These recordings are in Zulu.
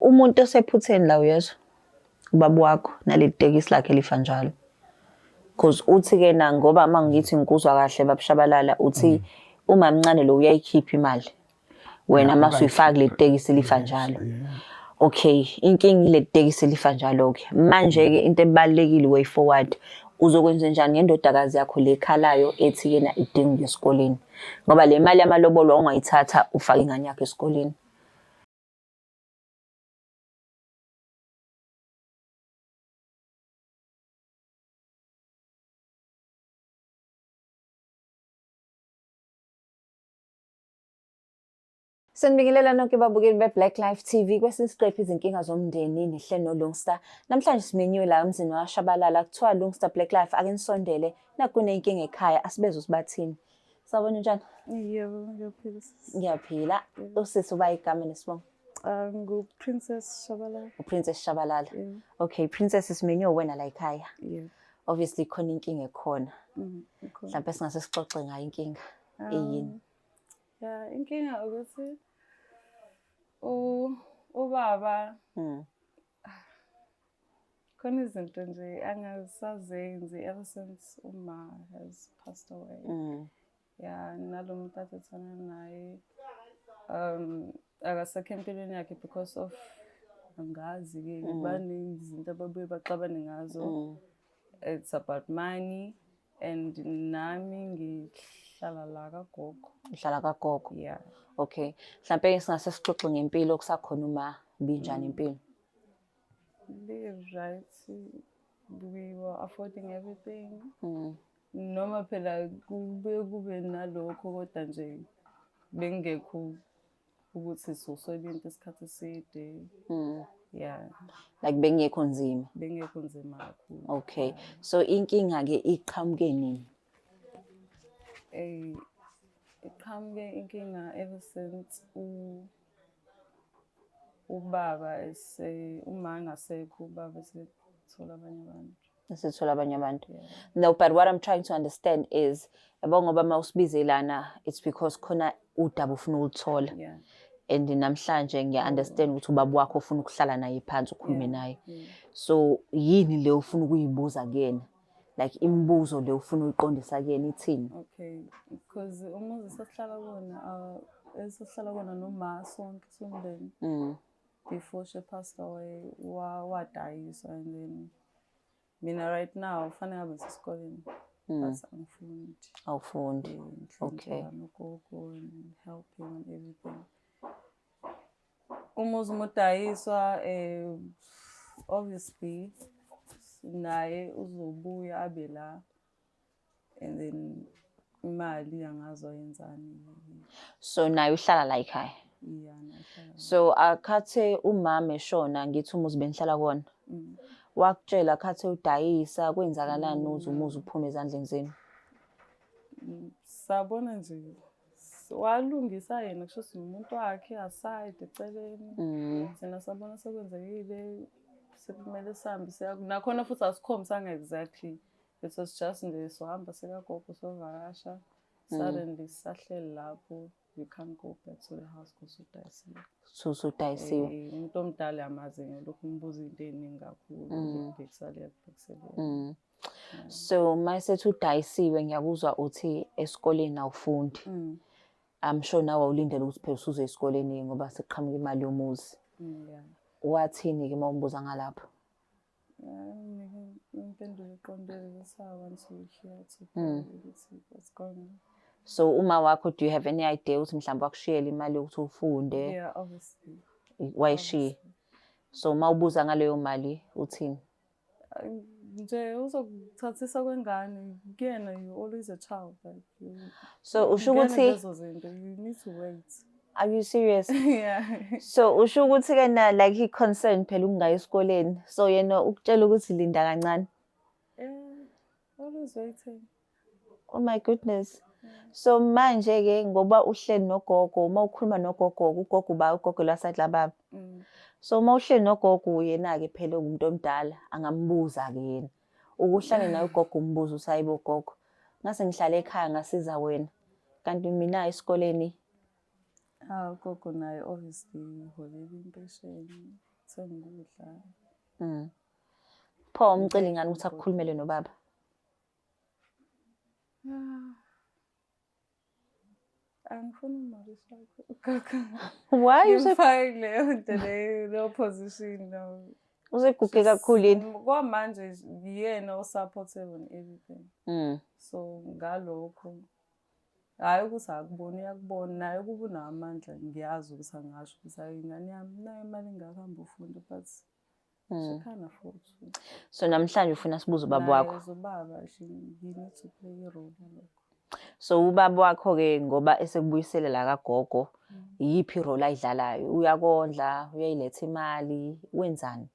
Umuntu osephutheni la uyezwa ubaba wakho naleli tekisi lakhe lifa njalo. Cause uthi-ke na ngoba uma ngithi ngikuzwa kahle babushabalala uthi uma mncane lo uyayikhipha imali. Wena mase uyifaka kuleli tekisi lifa njalo. Okay, inkinga ile tekisi lifa njalo-ke. Manje-ke into ebalulekile way forward uzokwenza njani ngendodakazi yakho le ekhalayo ethi yena idinga esikoleni. Ngoba le mali yamalobolo ungayithatha ufake ingane yakho esikoleni. Sanibingelela nonke babukeli be-Black Life TV. Kwesinye isiqephu izinkinga zomndeni nihle noLungstar. Namhlanje simenyiwe la emzini washabalala kuthiwa Lungstar Black Life ake nisondele nakunenkinga ekhaya asibeze usibathini. Sawubona njani? Yebo, ngiyaphila. Ngiyaphila. Usisi uba igama nesibongo. NguPrincess Shabalala. UPrincess Shabalala. Okay, Princess simenyiwe wena la ekhaya. Yebo. Obviously khona inkinga ekhona. Ikhona. Mhlawumbe singase sixoxe ngayo inkinga. Eyini? Ya, inkinga ukuthi ubaba khona izinto nje angasazenzi ever since uma has passed away. Ya, nalo muntu athethana naye akasekho empilweni yakhe because of angazi-ke baningi izinto ababuye baxabane ngazo. It's about money and nami ngihlala la kagogo. Uhlala kagogo. Yeah. Okay. Mhlawumbe singase sixoxe ngempilo kusakhona uma binjani impilo. Be right. We were affording everything. Noma phela kube nalokho kodwa nje bengekho ukuthi soswele into isikhathi eside. Yeah. Like bengekho nzima. Bengekho nzima kakhulu. Okay. So inkinga ke iqhamuke nini? Iqhamuke inkinga ever since ubaba uma ngasekho ubaba esethola abanye abantu. Esethola abanye abantu. No, but what I'm trying to understand is yabo ngoba mawusibize lana it's because khona udaba ufuna ulithola. Yeah. And namhlanje ngiya-understand ukuthi ubaba wakho ufuna ukuhlala naye phansi ukhulume naye. So yini le ufuna ukuyibuza kuyena? Like imibuzo le ufuna uyiqondisa kuyena ithini? Okay, because umuzi sesihlala kona noma sonke somndeni. Before she passed away, wadayiswa, and then mina right now fanele ngabe sesikoleni. But angifundi. Awufundi. Okay. Nogogo and helping and everything. Umuzi mudayiswa obviously naye uzobuya abe la and then imali angazoyenzani. So naye uhlala la ekhaya. Yeah, so akhathe umama eshona ngithi umuzi benihlala kona. Wakutshela akhathe udayisa kwenzakalani uze umuzi uphume ezandleni zenu? Sabona nje walungisa yena kusho umuntu wakhe aside eceleni. Sena sabona sekwenzekile sekumele sihambe nakhona futhi asikhombisanga exactly. It was just nje sohamba sekagogo sovakasha. Suddenly sahleli lapho. You can't go back to the house because udayisiwe. So udayisiwe. Umuntu omdala yamazi lokhu umbuza into eziningi kakhulu. Ubhekisele. So mayisethi udayisiwe ngiyakuzwa uthi esikoleni awufundi. I'm sure nawe awulindele ukuthi phela usuze esikoleni ngoba sekuqhamuka imali yomuzi. Yeah. Wathini ke mawubuza ngalapho? Impendulo eqondile that's how I want to hear to what's going on. So uma wakho, do you have any idea ukuthi mhlawumbe wakushiyela imali ukuthi ufunde? Yeah, obviously. Wayishiya. So mawubuza ngaleyo mali uthini? Nje uzokuthathisa kwengane kuyena, you always a child like you. So usho ukuthi you need to wait. Are you serious? Yeah. So usho ukuthi ke na like he concerned phela ukungaya esikoleni. So yena ukutshela ukuthi linda kancane. Always waiting. Oh my goodness. So manje ke ngoba uhleli nogogo, uma ukhuluma nogogo, ugogo ba ugogo lasadla baba. So uma uhleli nogogo yena ke phela umuntu omdala angambuza ke yena. Ukuhlala naye ugogo umbuzo usayibo gogo. Ngase ngihlala ekhaya ngasiza wena. Kanti mina esikoleni ugogo naye obviously holela impesheni. ukuthenga ukudla. Pho umceli ngani ukuthi akukhulumele nobaba? Angifuni umarisa kaka. Why you Ngifake leyo nto leyo position no. useguge kakhulu yini? Kwamanje yena osupportive on everything. So ngalokho hayi ukuthi akuboni uyakubona naye kuba unamandla ngiyazi ukuthi angasho ukuthi ingane yami nayo imali engakahamba ufunda but she can't afford to. So namhlanje ufuna sibuze ubaba wakho. Naye ubaba you need to play a role lokho. So ubaba wakho ke ngoba esekubuyisela la kagogo iyiphi role ayidlalayo? Uyakondla, uyayiletha imali, wenzani?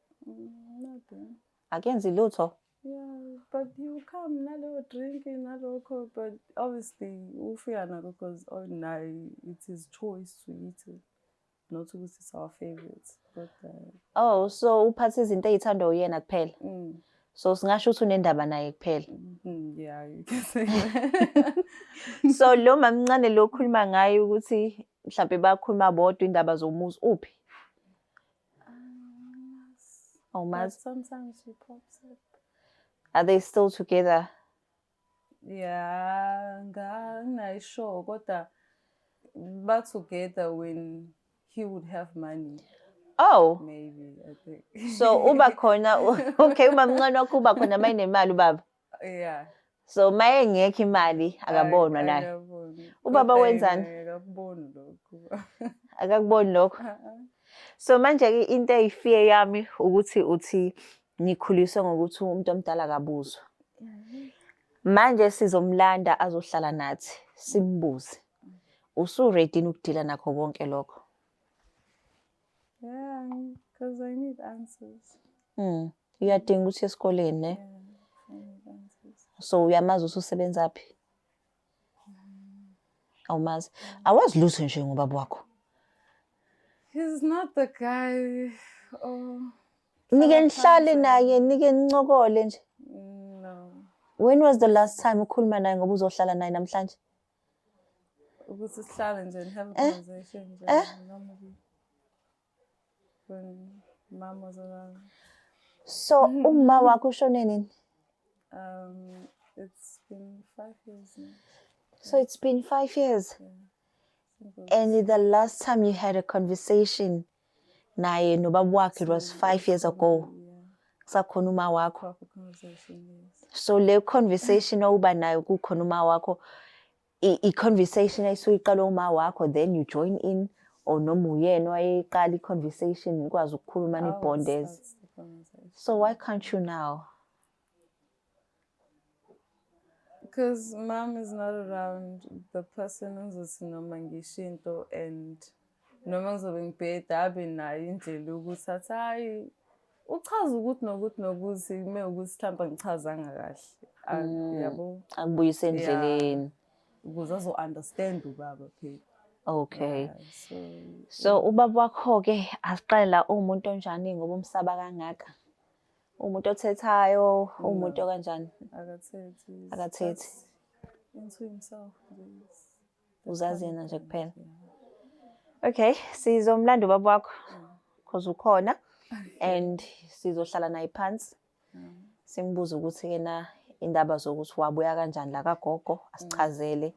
Nothing. Akenzi lutho? Yeah, but you come nalo drinking nalokho, but obviously ufika nalo because it is choice to eat it, not because it's our favorites. But oh, so uphatha izinto ezithandwa uyena kuphela. So singasho ukuthi unendaba naye kuphela. Yeah, you can say that. So lo mamncane lo khuluma ngaye ukuthi mhlawumbe bakhuluma bodwa indaba zomuzi uphi? Oh, But sometimes she pops up. Are they still together? Yeah, I'm sure. But back together when he would have money. Oh. Maybe, I think. So uba khona okay umamncane wakho uba khona mayinemali ubaba. Yeah. So maye ngekho imali akabonwa naye. Ubaba wenzani? Akakuboni lokho. Akakuboni lokho. So manje ke into eyifear yami ukuthi uthi nikhuliswe ngokuthi umuntu omdala akabuzwa. Manje sizomlanda azohlala nathi simbuze. Usu ready ukudila nakho konke lokho? Yeah, because I need answers. Uyadinga ukuthi esikoleni ne? Yeah, I need answers. So uyamazi ususebenza phi? Awumazi. Awazi lutho nje ngobaba wakho. He's not the guy. Oh. Nike nihlale naye, nike nincokole nje. No. When was the last time ukhuluma naye ngoba uzohlala naye namhlanje? Ukuthi sihlale nje and have a conversation nje normally. When mom was around. So umma wakho ushone nini? It's been 5 years now. So it's been 5 years. Yeah. And the last time you had a conversation naye nobaba wakhe it was 5 years ago. Kusakhona uma wakho. Proper conversation, yes. So le conversation oba nayo kukhona uma wakho i-conversation ayisuyiqala uma wakho then you join in or noma uyena wayeqala i-conversation ukwazi ukukhuluma ni-bonders. So why can't you now? Because mom is not around. The person uzothi noma ngishinto and noma ngizobe ngibheda abe nayo indlela ukuthi athi hayi uchaza ukuthi nokuthi mewukuthi mhlawumbe ngichazanga kahle. Yabo. Akubuyise endleleni. Ukuze azo-understand ubaba phela. Okay. Yeah, so ubaba wakho ke asiqale la umuntu onjani ngoba umsaba kangaka? Umuntu othethayo, umuntu kanjani? Akathethi. Into himself. Uzazi yena nje kuphela. Okay, sizomlanda ubaba wakho because ukhona and sizohlala naye phansi. Simbuze ukuthi kena indaba zokuthi wabuya kanjani la kagogo asichazele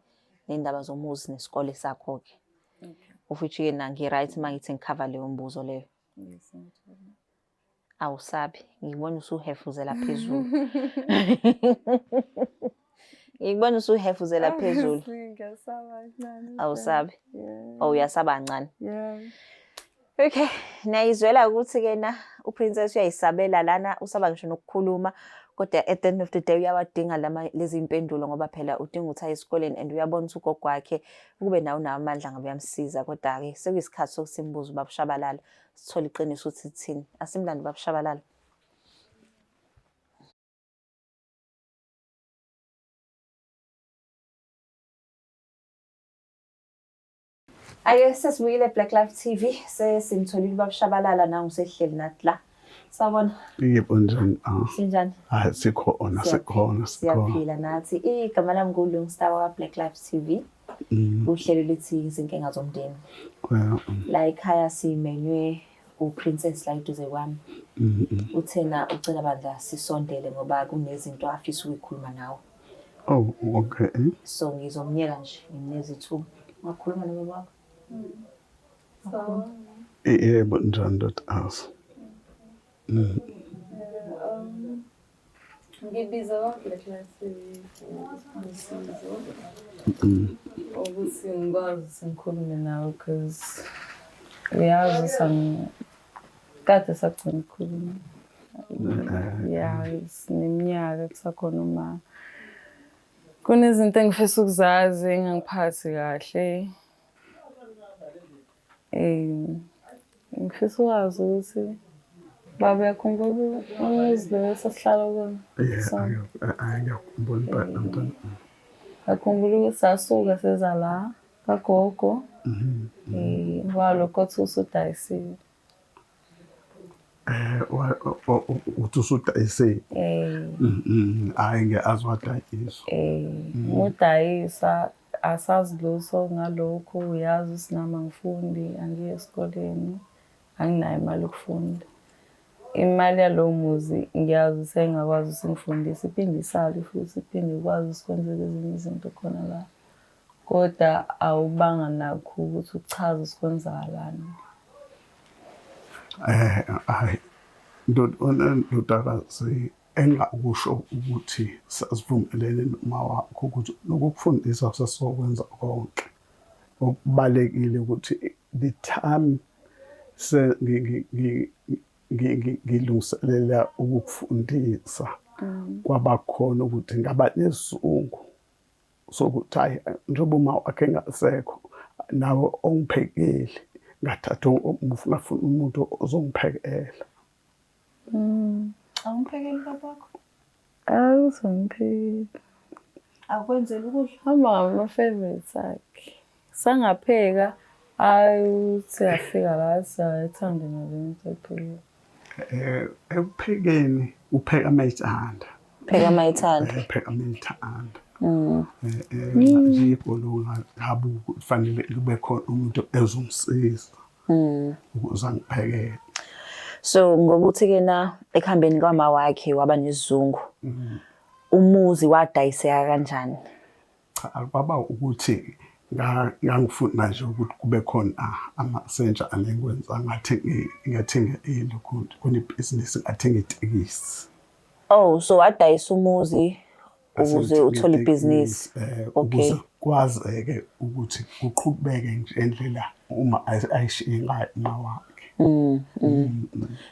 nendaba zomuzi nesikole sakho ke. Ufithi yena ngi-right mangithi ngicover leyo mbuzo leyo. Yes, awusabi ngibona usuhefuzela phezulu. Ngibona usuhefuzela phezulu. Awusabi. Oh uyasaba kancane. Yeah. Okay, nayizwela ukuthi kena uprincess uyayisabela lana usaba ngisho nokukhuluma kodwa at the end of the day uyawadinga lezi impendulo ngoba phela udinga ukuthi aye esikoleni and uyabona ukuthi ugogo wakhe kube nawo amandla ngabe uyamsiza kodwa ke sekuyisikhathi sokusimbuza ubaba Shabalala sithola iqiniso ukuthi thini asimlandi ubaba Shabalala. Aye sesibuyile Black Life TV sesimtholile ubaba Shabalala nawe usehleli nathi la. Sawubona. Yebo njani Sinjani? Hayi sikhona. Siyaphila nathi. Igama lami nguLungstar wa Black Life TV. Uhlelo lithi izinkinga zomndeni. La ekhaya simenywe uprincess la eduze kwami. Uthena ucela bandla sisondele ngoba kunezinto afisa ukuyikhuluma nawe. Oh, okay. So ngizomnyeka nje nginezithuba. Ngakhuluma nobaba wakho. Yebo njani dot house. Ngibiza konke le klasi usizo ukuthi ngikwazi ukuthi ngikhulume nawe because uyazi kade sagcina ukukhuluma. Ya, sineminyaka kusakhona uma kunezinto engifisa ukuzazi engangiphathi kahle. Ngifisa ukwazi ukuthi baba yakhumbula umuzi lo esasihlala kuwona. Ngiyakhumbula mntwana. Akhumbula ukuthi sasuka seza la kagogo. Walokho othi usudayisiwe. Uthi usudayise. Hayi ngiyazi wadayisa. Udayisa asazi lutho ngalokho uyazi ukuthi nami angifundi angiye esikoleni anginayo imali yokufunda. Imali yalo muzi ngiyazi ukuthi engakwazi ukuthi ngifundise iphinde isale futhi iphinde ikwazi ukwenzeka ezinye izinto khona la. Kodwa awubanga nakho ukuthi uchaze usikwenzakalani. Hayi ndodakazi engakusho ukuthi sasivumelene noma wakho ukuthi lokufundisa sesokwenza konke. Okubalekile ukuthi the time ngilungiselela ukufundisa kwabakhona ukuthi ngaba nesizungu sokuthi hayi njengoba uma wakhe ngasekho nawe ongiphekeli ngathatha ngifuna umuntu ozongiphekela. Awumphekeli babakho? Awuzongiphekeli. Akwenzela ukudla? Hamba ngama-favorites akhe. Sangapheka uthi afika la siyayithanda nale nto ephekile. Ekuphekeni upheka mayithanda. Pheka mayithanda. Pheka mayithanda. Yikho lo ngabe kufanele kube khona umuntu ezomsiza. Ukuze angiphekele. So ngokuthi-ke na ekuhambeni kwama wakhe waba nesizungu. Umuzi wadayiseka kanjani? Cha kwaba ukuthi ngangifuna nje ukuthi kube khona amasenja anengwenza ngathi ngathenga lokhu kunebhizinisi ngathenga itekisi. Oh, so wadayisa umuzi ukuze uthole ibhizinisi. Okay. Ukuze kwazeke ukuthi kuqhubeke nje endlela uma ayishiye ngayo mawakhe.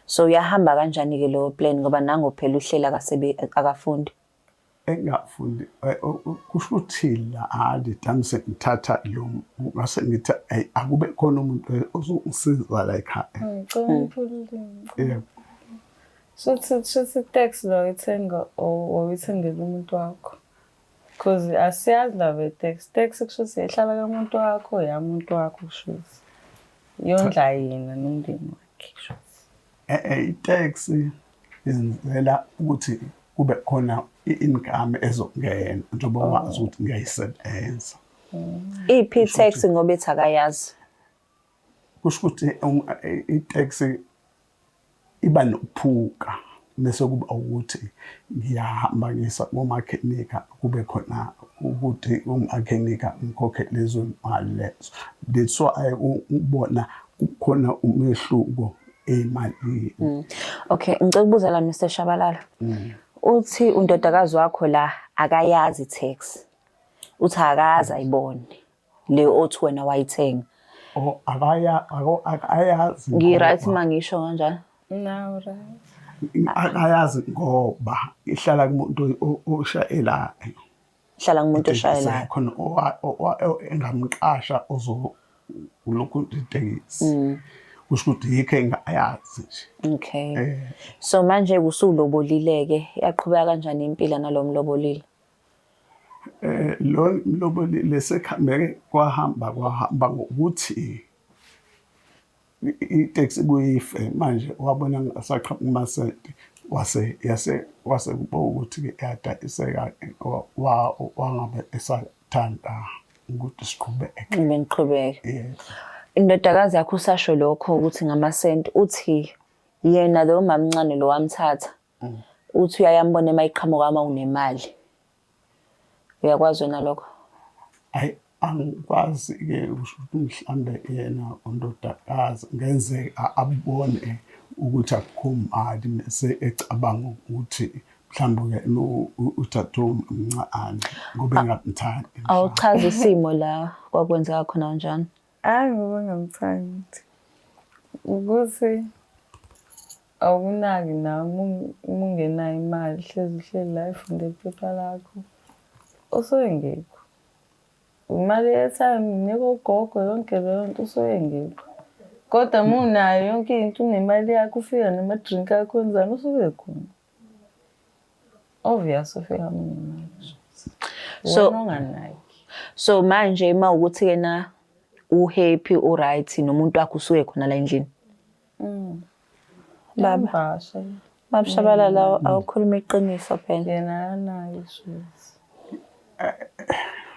So yahamba kanjani-ke lo plan ngoba nango phela uhlela akafundi? Engafundi kusho ukuthi la adidamse ngithatha lo ngase ngithi akube khona umuntu ozongisiza la ekhaya. Yebo. So tax lo ithenga or uyithengela umuntu wakho. Because asiyazi la ve tax kusho siyahlala kamuntu wakho yamuntu wakho kusho. Yondla yena nomndeni wakhe kusho. Tax yenzela ukuthi kube khona i-income ezongena njengoba wazi ukuthi ngiyayisebenza. Iphi tax ngoba ethi akayazi? Kusho ukuthi i-tax iba nokuphuka bese kuba ukuthi ngiyahamba ngisa ngomakhenika kube khona ukuthi umakhenika ngikhokhe lezo mali lezo. That's why ubona kukhona umehluko emali. Okay, ngicela ukubuza la Mr. Shabalala. Uthi undodakazi wakho la akayazi tax. Uthi akazi ayibone. Le othi wena wayithenga. Oh akayazi. Ngi-right mangisho kanjani? No, right. Akayazi ngoba ihlala kumuntu oshayelayo. Ihlala kumuntu oshayelayo. Khona engamqasha ulokhu itekisi. Kusho ukuthi yikho engayazi nje. Okay. So manje usulobolile-ke yaqhubeka kanjani impilo nalomlobolile? Lo mlobolile lesekhambeke kwahamba ngokuthi itaxi kuyife manje wabona ngasaqhamuka umasente wase kuba ukuthi yadayiseka wangabe esathanda ukuthi siqhubeke. Niqhubeke. indodakazi yakho usasho lokho ukuthi ngamasenti uthi yena lo mamncane lo wamthatha uthi uyayambona emayiqhamuka uma unemali. Uyakwazi wena lokho? Hayi angikwazi-ke usho ukuthi mhlambe yena undodakazi ngenzeka abone ukuthi akukho mali mese ecabanga ukuthi mhlawumbe uthathu mncane ngoba engamthandi. Awuchaza isimo la kwakwenzeka khona kanjani? Hayi ngoba ngamthandi. Ukuthi awunaki nami ungenayo imali hlezi la ifundela iphepha lakho. Usengekho. Imali yetime nginika ugogo yonke leyo nto usengekho. Kodwa unayo yonke into unemali yakho ufika nama-drink akho wenzani usuke khona. Obvious ufika unemali. So unganayo. so manje uma ukuthi yena uhappy uright nomuntu wakho usuke khona la endlini. Baba Mabshabalala awukhuluma iqiniso phela. Yena anayo issues.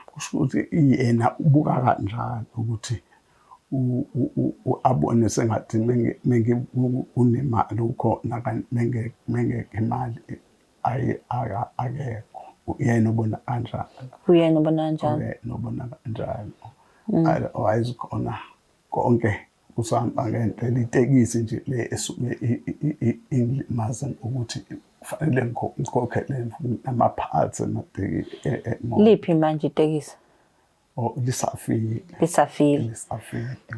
Kusho ukuthi yena ubuka kanjani ukuthi abone sengathi menge unemali ukhona kanti menge imali akekho. Yena ubona kanjani? Uyena ubona kanjani? Yena ubona kanjani? Otherwise khona konke kusahamba ngento itekisi nje le esuke ingilimaza ukuthi kufanele ngikhokhele namaphathi ematekisi. Liphi manje itekisi? Lisafile. Lisafile.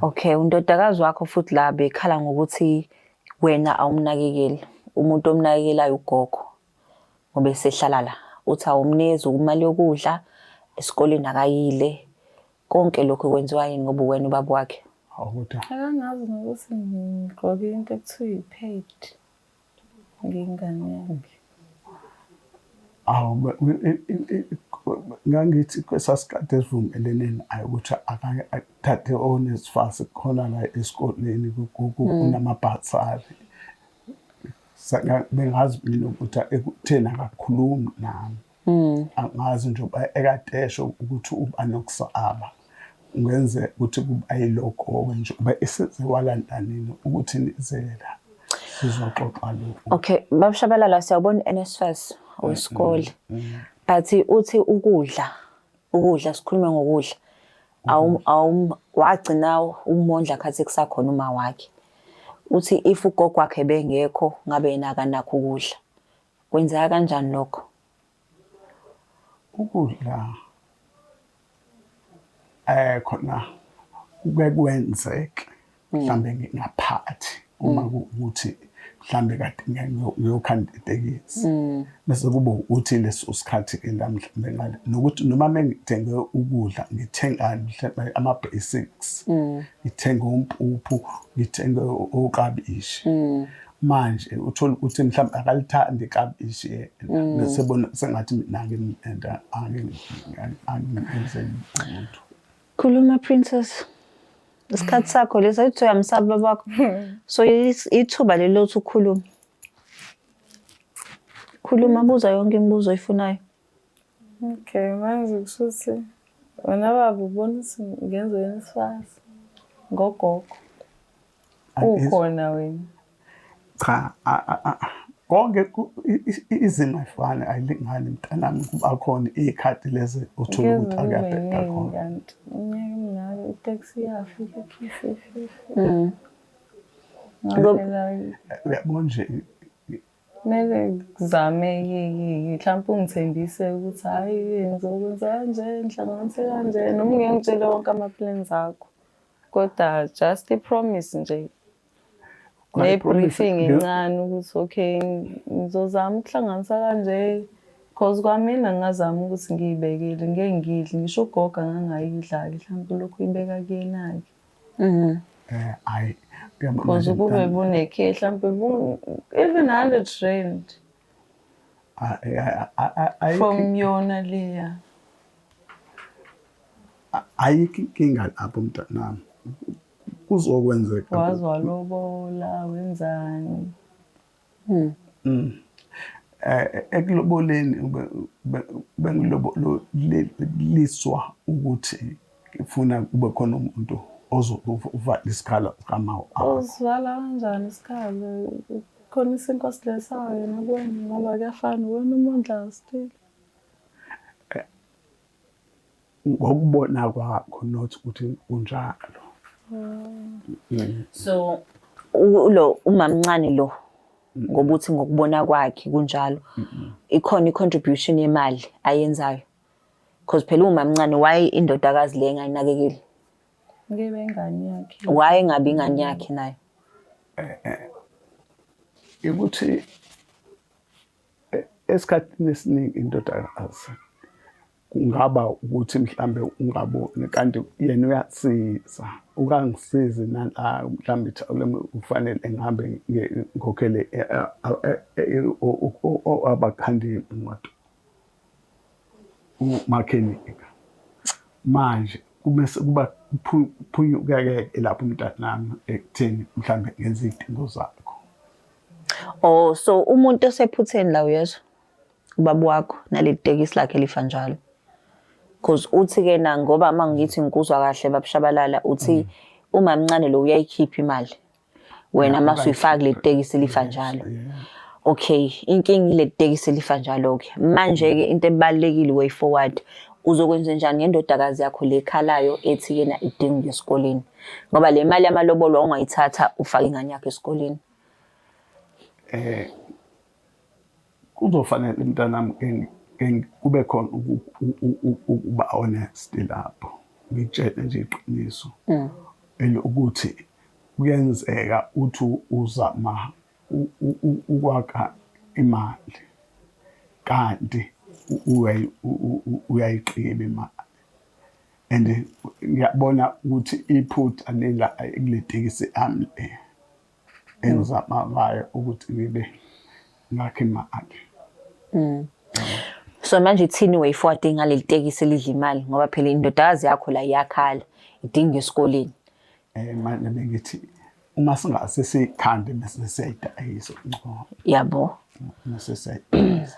Okay, undodakazi wakho futhi la bekhala ngokuthi wena awumnakekeli. Umuntu omnakekelayo ugogo. Ngoba esehlala la. Uthi awumnikeza imali yokudla, esikoleni akayile. Konke lokho kwenziwa yini ngoba wena ubaba wakhe? Akangazi ngokuthi ngigqoke into ekuthiwa i-paid. Ngingane yakhe. Ngangithi kwesasikade esivumelene naye ukuthi akathathe onesifasi khona la esikoleni kunamabhathari. Bengazi mina ukuthi ekuthena akakhulumi nami. Angazi nje ekadesho ukuthi uba nokusaba. Ngenze ukuthi kuba yilokho nje uba esezewalantani ukuthi nizela sizoxoxa lokho. Okay, Babshabalala siyabona NSFAS wesikole. But uthi ukudla sikhulume ngokudla. Wagcina umondla khathi kusakhona uma wakhe. Uthi if ugogo wakhe bengekho ngabe yena akanakho ukudla. Kwenzeka kanjani lokho? Ukudla khona kwenzeke mhlambe ngingaphathi uma ukuthi mhlambe kade ngiyokhanda itekisi bese kuba uthi leso sikhathi ke la mhlambe ngale nokuthi noma mengithenge ukudla ngithengani mhlambe ama basics ngithenga umpuphu ngithenga okabishi manje uthola ukuthi mhlambe akalithandi ikabishi bese bona sengathi mina ngimenda angenzeni umuntu. Khuluma Princess. Isikhathi sakho lesa uthi uyamsaba bakho. So ithuba lelo uthi ukhuluma. Khuluma buza yonke imibuzo oyifunayo. Okay, manje kushuthi wena baba ubona ukuthi ngenze nesifasi ngogogo. Ukhona wena. Cha konke izimo ayifani ayilingani mntanami kuba khona ikhadi lezi uthola ukuthi akuyabheka khona. Unyaka mnalo itaxi yafika P50. Uyabona nje Mele kuzame mhlawumbe ungithembise ukuthi hayi ngizokwenza kanje ngihlanganise kanje noma ngeke ngitshele wonke ama-plans akho. Kodwa just i-promise nje. Ne-briefing encane ukuthi okay ngizozama ukuhlanganisa kanje because kwamina ngingazama ukuthi ngiyibekele ngeke ngidle ngisho ugogo angangayidlali mhlawumbe lokhu ibeka kuyena-ke. Hayi because kube bunekhe mhlawumbe even 100 rand from yona leya. Ayikho inkinga lapho mntanami. Kuzokwenzeka. Wazwalobola wenzani? Ekuloboleni bengiloboliswa ukuthi ngifuna kube khona umuntu ozovala isikhala kama Usivala kanjani isikhalo? Khona isinkwa silesayo yena kuwena ngoba kuyafana wena umondla still. ngokubona kwakho not ukuthi kunjalo. So lo umamncane lo ngoba uthi ngokubona kwakhe kunjalo ikhona i-contribution yemali ayenzayo because phela umamncane why indodakazi le engayinakekeli Ngebe ingane yakhe. why ngabe ingane yakhe nayo Ukuthi esikhathini esiningi indodakazi kungaba ukuthi mhlambe ungaboni kanti yena uyasiza ukangisizi nala mhlambe ufanele ngihambe ngikhokhele abakhandi imoto umakhenika manje kumese kuba kuphunyuka-ke lapho umntanami ekutheni mhlambe ngenza izidingo zakho. oh so umuntu osephutheni la uyezwa ubaba wakho nalitekisi lakhe lifa njalo because uthi ke na ngoba mangithi ngikuzwa kahle babushabalala uthi umamncane lo uyayikhipha imali wena masuyifaka le tekisi lifa njalo. Okay, inkingi le tekisi lifa njalo ke manje ke into ebalekile way forward uzokwenza njani ngendodakazi yakho lekhalayo ethi yena idinga esikoleni ngoba le mali yamalobolo ongayithatha ufaka ingane yakhe esikoleni. Kuzofanele mntanami kube khona ukuba honest lapho ngitshele nje iqiniso ukuthi kuyenzeka uthi uzama ukwakha imali kanti uyayiqiba imali and ngiyabona ukuthi iphutha lela kule tekisi ami engizama ngayo ukuthi ngibe ngakhe imali. So manje ithini way forward ngaleli tekisi lidla imali ngoba phela indodakazi yakho la iyakhala idinga esikoleni. Manje bengithi uma singase sikhande bese siyayidayisa Yabo.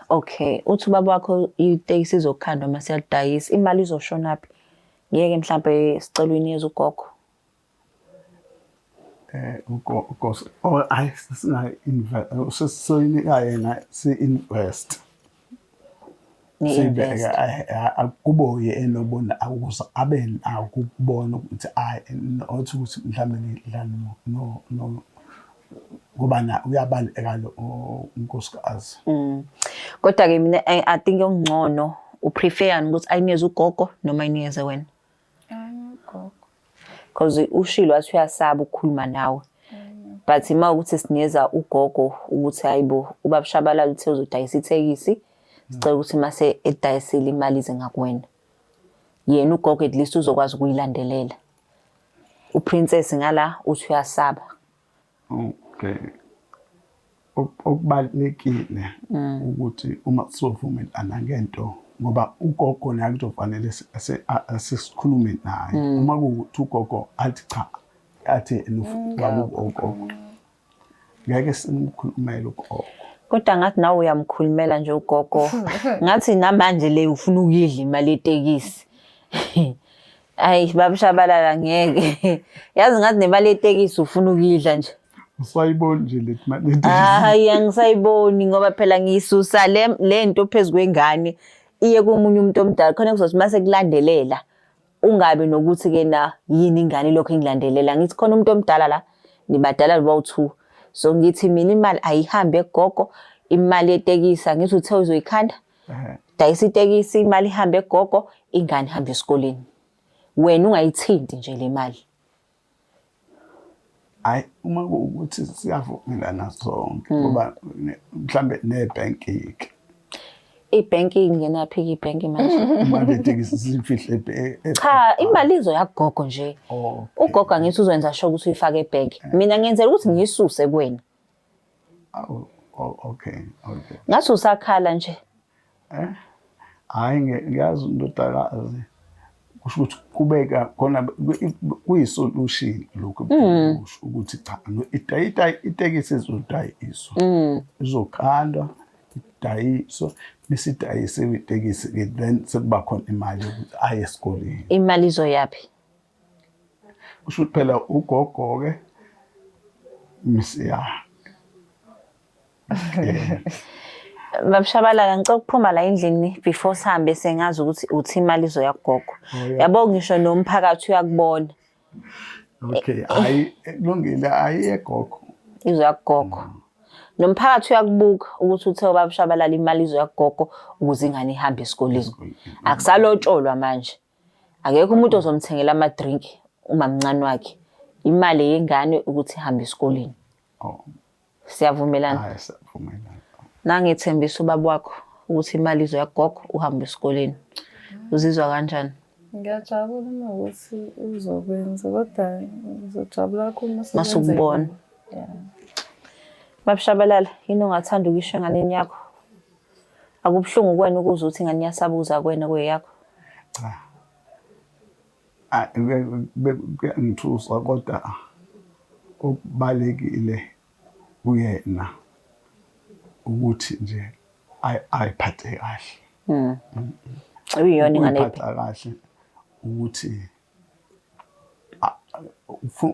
Okay, uthi baba wakho itekisi izokhandwa mase yadayisa imali izoshona phi? Ngeke mhlambe sicelweni yeza ugogo. Ugogo ayi singa invest siyinika yena si invest. Sibeka akubo yena obona akuza abe akubona ukuthi othi ukuthi mhlambe ngidlala no ngoba na uyabaleka lo unkosikazi. Kodwa ke mina I think ongcono uprefer ukuthi ayinikeze ugogo noma ayinikeze wena. Ugogo. Because ushilo wathi uyasaba ukukhuluma nawe. But ima ukuthi sinikeza ugogo ukuthi hayibo ubabushabalala uthe uzodayisa itekisi sicela ukuthi mase edayisile imali ize ngakuwena. Yena ugogo at least uzokwazi ukuyilandelela. Uprincess ngala uthi uyasaba. Okay. Okubalekile ukuthi uma sizovumelana ngento ngoba ugogo naye kuzofanele asikhulume naye uma kuthi ugogo athi cha athi ugogo ngeke simkhulumele ugogo kodwa ngathi nawe uyamkhulumela nje ugogo ngathi namanje le ufuna ukuyidla imali yetekisi ayi babushabalala ngeke yazi ngathi nemali yetekisi ufuna ukuyidla nje usayiboni nje lethi mali hayi angisayiboni ngoba phela ngisusa lento phezulu kwengane iye komunye umuntu omdala khona kuzothi mase kulandelela ungabe nokuthi ke na yini ingane lokho engilandelela ngithi khona umuntu omdala la nibadala libawu2 so ngithi mina imali ayihambe egogo imali yetekisi ngithi uthe uzoyikhanda dayisa itekisi imali ihambe egogo ingane ihambe esikoleni wena ungayithinti nje le mali. Hayi uma ukuthi siyavumelana sonke ngoba mhlambe nebanking Ibanking ngena phi ibank manje imali yetekisi sifihle cha imali izo yagogo nje ugogo ngithi uzowenza sure ukuthi uyifake ebank mina ngiyenzela ukuthi ngisuse kuwena. Okay. Ngathi usakhala nje hayi ngiyazi indodakazi kusho ukuthi kubeka khona kuyisolution lokho ukuthi cha itekisi izodayiswa izokhandwa idayiswa besidayise itekisi then sekuba khona imali ukuthi aye esikoleni. Imali izoyapi? usho ukuthi phela ugogo-ke msiya. Babushabalala ngicela ukuphuma la endlini before sihambe sengazi ukuthi uthi imali izoya kugogo. yeah. Yabo ngisho nomphakathi uyakubona. Okay, hayi kulungile ayiye gogo. Izoya kugogo. Nomphakathi uyakubuka ukuthi uthe babushabalala imali izoya kugogo ukuze ingane ihambe esikoleni. Akusalotsholwa manje. Akekho umuntu ozomthengela ama drink uma mncane wakhe. Imali yengane ukuthi ihambe esikoleni. Oh. Siyavumelana. Hayi siyavumelana. Nangithembisa ubaba wakho ukuthi imali izoya kugogo uhambe esikoleni. Uzizwa kanjani? Ngiyajabula ukuthi uzokwenza kodwa ngizojabula kakhulu Masukubona. Yeah. Babushabalala yini ongathanda ukisho enganeni yakho? Akubhlungu kwena ukuze uthi ingane yasabuza kwena kweyakho? Cha. Ngithusa kodwa okubalekile kuyena ukuthi nje ayiphathe kahle. Uyiyona ingane ayiphatha kahle ukuthi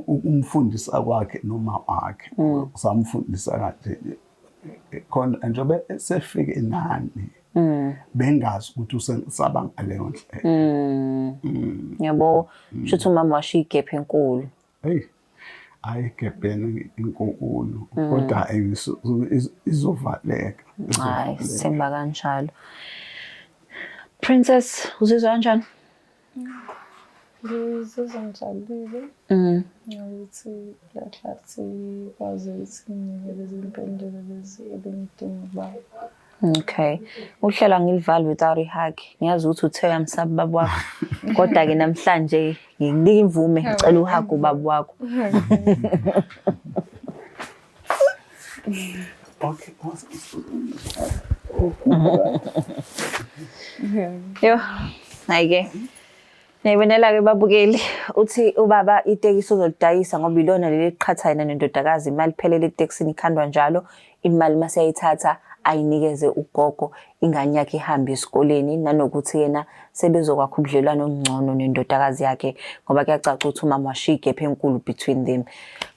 umfundisa kwakhe noma wakhe samfundisa kanje khona njengoba sefike enani bengazi ukuthi usaba ngaleyo ndlela. Yabo shuthi umama washiya igap enkulu. Hey ayigebhene inkukulu kodwa izovaleka. Hayi sithemba kanjalo. Princess uzizwa kanjani? Ngizizwa ngijabulile. Ngokuthi lahlathi kwazi ukuthi nginikele izimpendulo lezi ebengidinga ukuba. Okay. Uhlelo ngilivala without a hug. Ngiyazi ukuthi uthe uyamsaba baba wakho. Kodwa ke namhlanje ngikunika imvume ngicela uhug ubaba wakho. Okay. Yo. Hayike. Nayibonela ke babukeli uthi ubaba itekisi uzolidayisa ngoba ilona leli liqhatha yena nendodakazi imali phelele etekisini ikhandwa njalo imali mase yayithatha ayinikeze ugogo ingane yakhe ihambe esikoleni nanokuthi yena sebezokwakha ubudlelwano ongcono nendodakazi yakhe ngoba kuyacaca ukuthi umama washiya igap enkulu between them.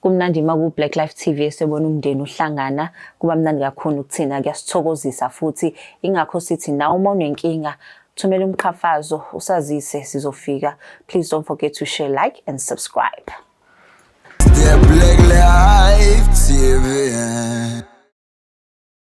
Kumnandi maku Black Life TV esebona umndeni uhlangana kuba mnandi kakhulu ukuthina kuyasithokozisa futhi ingakho sithi na uma unenkinga thumela umqhafazo usazise sizofika. Please don't forget to share, like and subscribe. The Black Life TV.